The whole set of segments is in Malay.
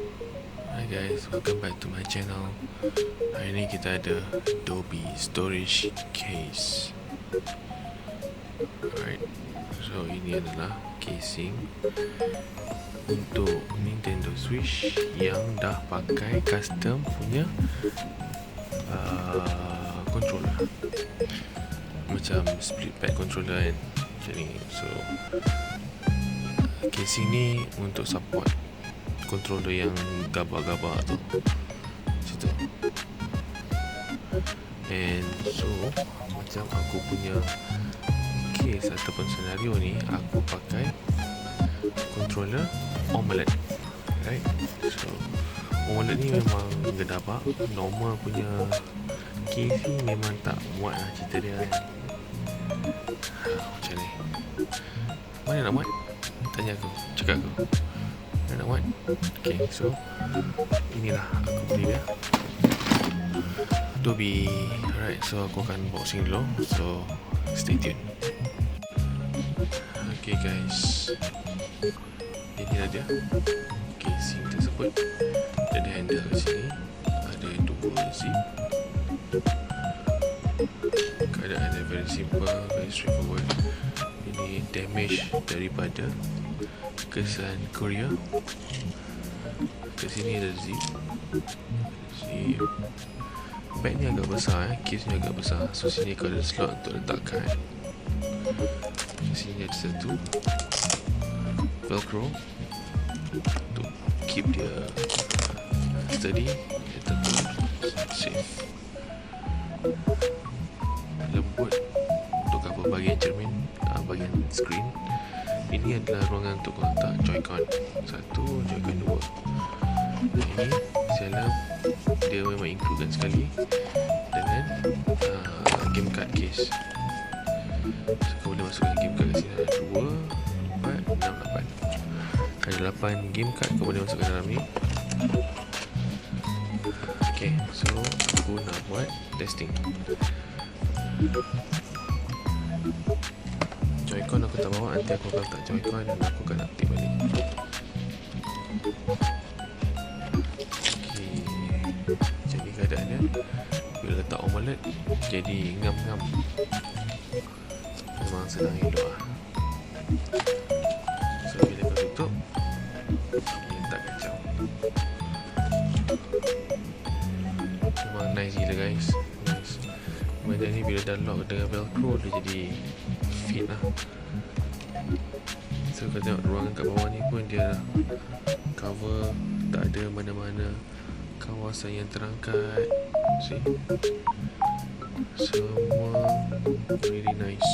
Hi guys, welcome back to my channel. Hari ni kita ada Adobe Storage Case. Alright, so ini adalah casing untuk Nintendo Switch yang dah pakai custom punya controller, macam split pad controller kan, macam ni. So casing ni untuk support controller yang gabar-gabar tu, macam tu. And so macam aku punya case ataupun senario ni, aku pakai controller OLED, right? So OLED ni memang gedabak. Normal punya case ni memang tak muat lah cerita dia kan. Macam ni, mana nak muat? Tanya aku, cakap aku, mana nak muat? Okay, so inilah aku beli dia, Adobe. Alright, so aku akan unboxing dulu, so stay tune. Okay guys, inilah dia casing tersebut. Ada handle kat sini, ada dua zip. Keadaan dia very simple, very straightforward. Ini damage daripada kesan courier. Kat sini ada zip. Bag ni agak besar, case ni agak besar. So sini kau ada slot untuk letakkan. Sini ada satu velcro untuk keep dia steady, ataupun safe. Lembut untuk cover bahagian cermin, bahagian screen. Ini adalah ruangan untuk kau letak Joy-Con 1, Joy-Con 2. Ini dalam dia memang include sekali dengan game card case. So kau boleh masukkan game card kat sini. Ada 2, 4, 6, 8. Ada 8 game card kau boleh masukkan dalam ni. Okay, so aku nak buat testing. Joy-Con aku tak bawa, nanti aku akan letak Joy-Con dan aku akan aktif balik. Okay, macam ni keadaannya. Bila letak OLED jadi ngam-ngam, memang senang elok lah. So bila kau tutup, dia tak kacau. Memang nice gila guys, nice. Benda ni bila dah lock dengan velcro, dia jadi fit lah. So kau tengok ruangan kat bawah ni pun dia cover, tak ada mana-mana kawasan yang terangkat. See, semua really nice.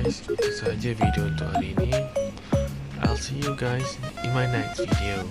Itu sahaja video untuk hari ini. I'll see you guys in my next video.